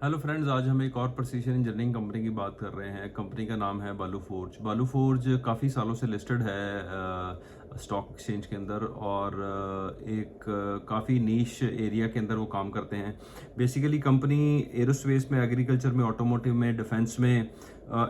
Hello friends, आज हम एक और प्रिसीजन इंजीनियरिंग कंपनी की बात कर रहे हैं। कंपनी का नाम है बालू फोर्ज। बालू फोर्ज काफ़ी सालों से लिस्टेड है स्टॉक एक्सचेंज के अंदर और एक काफ़ी नीश एरिया के अंदर वो काम करते हैं। बेसिकली कंपनी एरोस्पेस में, एग्रीकल्चर में, ऑटोमोटिव में, डिफेंस में,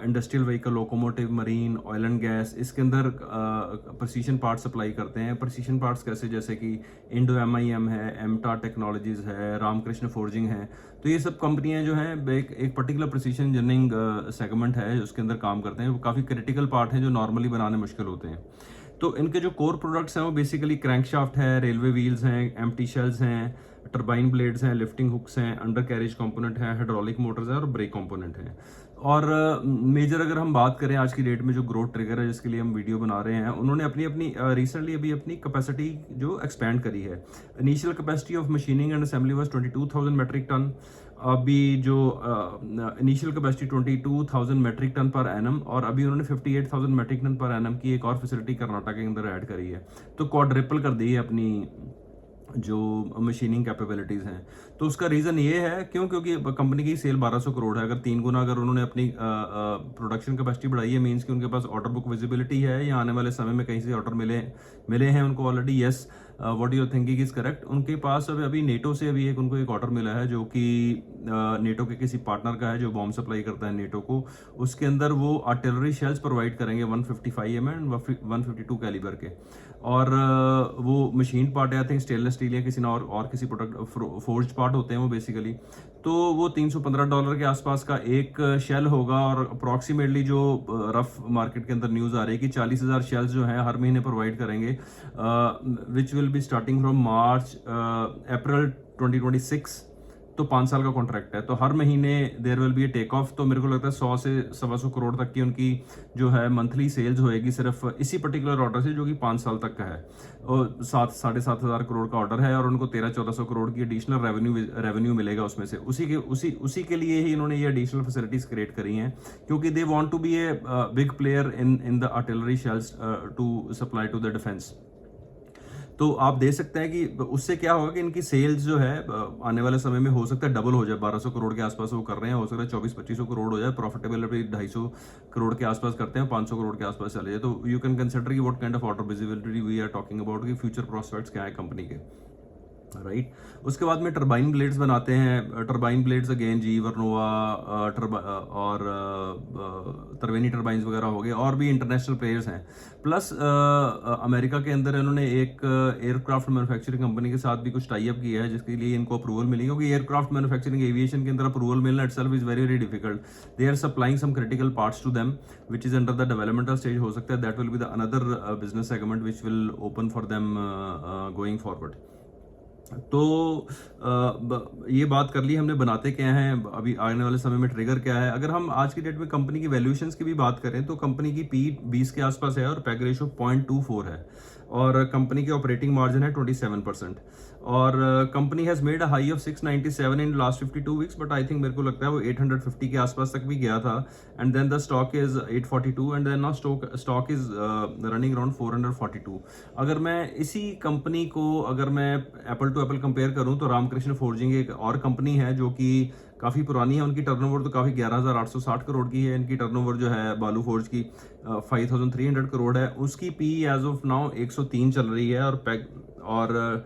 industrial vehicle, locomotive, marine, oil and gas, इसके अंदर प्रिसीजन पार्ट सप्लाई करते हैं। प्रिसीजन पार्ट्स कैसे, जैसे कि इंडो एमआईएम है, एमटा टेक्नोलॉजीज है, रामकृष्ण फोर्जिंग है। तो ये सब कंपनियां जो हैं एक पर्टिकुलर प्रिसीजन इंजीनियरिंग सेगमेंट है उसके अंदर काम करते हैं। वो काफ़ी क्रिटिकल पार्ट हैं जो नॉर्मली बनाने मुश्किल होते हैं। तो इनके जो कोर प्रोडक्ट्स हैं वो बेसिकली क्रैंकशाफ्ट है, रेलवे व्हील्स हैं, एम्प्टी शेल्स हैं, टरबाइन ब्लेड्स हैं, लिफ्टिंग हुक्स हैं, अंडर कैरेज कंपोनेंट है, हाइड्रोलिक मोटर्स हैं और ब्रेक कंपोनेंट हैं। और मेजर अगर हम बात करें आज की डेट में जो ग्रोथ ट्रिगर है जिसके लिए हम वीडियो बना रहे हैं, उन्होंने अपनी अपनी रिसेंटली अभी अपनी कैपेसिटी जो एक्सपैंड करी है। Initial capacity of machining and assembly was 22,000 metric ton. अभी जो initial capacity 22,000 metric ton per annum, और अभी उन्होंने 58,000 मेट्रिक टन पर एनम की एक और फैसिलिटी कर्नाटक के अंदर ऐड करी है। तो क्वाड्रिपल कर दी है अपनी जो मशीनिंग कैपेबिलिटीज़ हैं। तो उसका रीज़न ये है क्योंकि कंपनी की सेल 1200 करोड़ है। अगर 3 गुना अगर उन्होंने अपनी प्रोडक्शन कैपेसिटी बढ़ाई है, मीन्स कि उनके पास ऑर्डर बुक विजिबिलिटी है या आने वाले समय में कहीं से ऑर्डर मिले मिले हैं उनको already. Yes, what you thinking is correct. उनके पास अभी नेटो से अभी उनको एक ऑर्डर मिला है जो कि नेटो के किसी पार्टनर का है जो बॉम्ब सप्लाई करता है नेटो को। उसके अंदर वो आर्टिलरी शेल्स प्रोवाइड करेंगे 155 एंड 152 कैलिबर के। और वो मशीन पार्ट है, आई थिंक स्टेनलेस स्टील या किसी ना और किसी प्रोडक्ट फोर्ज्ड पार्ट होते हैं वो बेसिकली। तो वो $315 के आसपास का एक शेल होगा। और अप्रॉक्सीमेटली जो रफ मार्केट के अंदर न्यूज़ आ रही है कि 40,000 शेल्स जो हैं हर महीने प्रोवाइड करेंगे, which will be starting from March April 2026। तो 5 साल का कॉन्ट्रैक्ट है, तो हर महीने there will be a take off. तो मेरे को लगता है 100 से 125 करोड़ तक की उनकी जो है मंथली सेल्स होएगी सिर्फ इसी पर्टिकुलर ऑर्डर से, जो कि 5 साल तक का है। और 7-7.5 करोड़ का ऑर्डर है और उनको 1300-1400 करोड़ की एडिशनल रेवेन्यू मिलेगा उसमें से। उसी के लिए ही इन्होंने ये एडिशनल फैसिलिटीज क्रिएट करी हैं, क्योंकि they want to be a big player in the artillery shells to supply to the defence. तो आप दे सकते हैं कि उससे क्या होगा कि इनकी सेल्स जो है आने वाले समय में हो सकता है डबल हो जाए। 1200 करोड़ के आसपास वो कर रहे हैं, हो सकता है 2400-2500 करोड़ हो जाए। प्रॉफिटेबिलिटी 250 करोड़ के आसपास करते हैं, 500 करोड़ के आसपास चले जाए। तो यू कैन कंसिडर कि what kind of order visibility we are talking about, कि फ्यूचर प्रोस्पेक्ट्स क्या है कंपनी के, राइट। उसके बाद में टरबाइन ब्लेड्स बनाते हैं। टरबाइन ब्लेड्स अगेन जी वर्नोवा और त्रिवेणी टरबाइंस वगैरह हो गए, और भी इंटरनेशनल प्लेयर्स हैं। प्लस अमेरिका के अंदर इन्होंने एक एयरक्राफ्ट मैन्युफैक्चरिंग कंपनी के साथ भी कुछ टाई अप किया है जिसके लिए इनको अप्रूवल मिली, क्योंकि एयरक्राफ्ट मैन्युफैक्चरिंग एविएशन के अंदर अप्रूवल मिलना itself is very very difficult. They are supplying some critical parts to them which is under the developmental stage. हो सकता है that will be the another business segment which will open for them going forward. तो ये बात कर ली हमने, बनाते क्या हैं, अभी आने वाले समय में ट्रिगर क्या है। अगर हम आज की डेट में कंपनी की वैल्यूएशंस की भी बात करें तो कंपनी की पी 20 के आसपास है और पैग रेशो 0.24 है, और कंपनी की ऑपरेटिंग मार्जिन है 27%। और company has made a high of 697 in last 52 weeks, but I think मेरे को लगता है वो 850 के आसपास तक भी गया था। And then the stock is 842 and then now stock is running around 442। अगर मैं इसी कंपनी को अगर मैं एप्पल टू एप्पल कंपेयर करूं तो रामकृष्ण फोर्जिंग एक और कंपनी है जो कि काफ़ी पुरानी है। उनकी टर्नओवर तो काफ़ी 11,860 करोड़ की है। इनकी टर्नओवर जो है बालू फोर्ज की 5,300 करोड़ है। उसकी पी एज ऑफ नाउ 103 चल रही है, और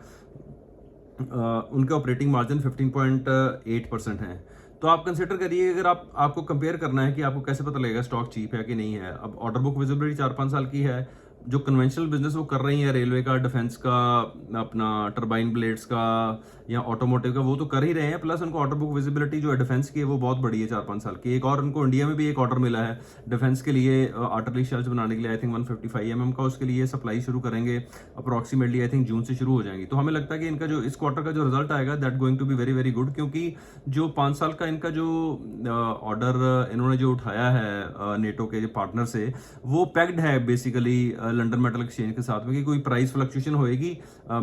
उनका ऑपरेटिंग मार्जिन 15.8% है। तो आप कंसिडर करिए, अगर आपको कंपेयर करना है कि आपको कैसे पता लगेगा स्टॉक चीप है कि नहीं है। अब ऑर्डर बुक विजिबिलिटी 4-5 साल की है। जो कन्वेंशनल बिजनेस वो कर रही है, रेलवे का, डिफेंस का, अपना टरबाइन ब्लेड्स का या ऑटोमोटिव का, वो तो कर ही रहे हैं। प्लस उनको ऑर्डर बुक विजिबिलिटी जो है डिफेंस की है वो बहुत बड़ी है 4-5 साल की। एक और उनको इंडिया में भी एक ऑर्डर मिला है डिफेंस के लिए, आर्टिलरी शेल्स बनाने के लिए, आई थिंक 155 mm का। उसके लिए सप्लाई शुरू करेंगे अप्रॉक्सीमेटली, आई थिंक जून से शुरू हो जाएंगी। तो हमें लगता है कि इनका जो इस क्वार्टर का जो रिजल्ट आएगा that going to be very very good, क्योंकि जो 5 साल का इनका जो ऑर्डर इन्होंने जो उठाया है नेटो के पार्टनर से, वो पैक्ड है बेसिकली लंदन मेटल एक्सचेंज के साथ में, कि कोई प्राइस फ्लक्चुएशन होएगी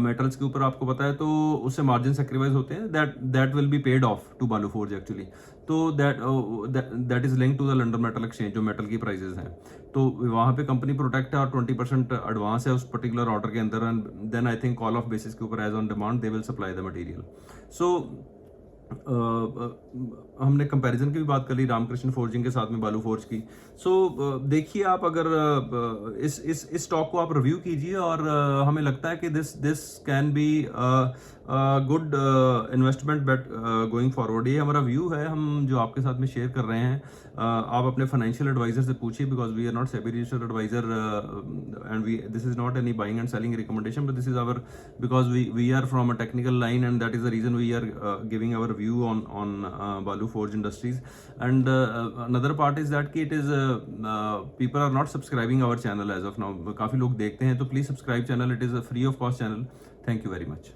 मेटल्स के ऊपर, आपको पता है, तो उससे मार्जिन सेक्रीफाइस होते हैं। That will be paid off to Balu Forge actually. तो that is link to the London Metal Exchange, जो मेटल की प्राइसेस हैं। तो वहाँ पे कंपनी प्रोटेक्ट है और 20% एडवांस है उस पर्टिकुलर ऑर्डर के अंदर। And then I think call off basis के ऊपर as on demand they will supply the material. So हमने कंपैरिजन की भी बात कर ली रामकृष्ण फोर्जिंग के साथ में बालू फोर्ज की। सो देखिए आप अगर इस स्टॉक को आप रिव्यू कीजिए और हमें लगता है कि this can be good investment bet going forward. ये हमारा व्यू है, हम जो आपके साथ में शेयर कर रहे हैं। आप अपने फाइनेंशियल एडवाइजर से पूछिए, because we are not SEBI registered advisor and we this is not any buying and selling recommendation, but this is our, because we are from a technical line, and that is the reason we are giving our view on Balu Forge Industries. And another part is that कि it is people are not subscribing our channel as of now. काफी लोग देखते हैं, तो please subscribe channel. It is a free of cost channel. Thank you very much.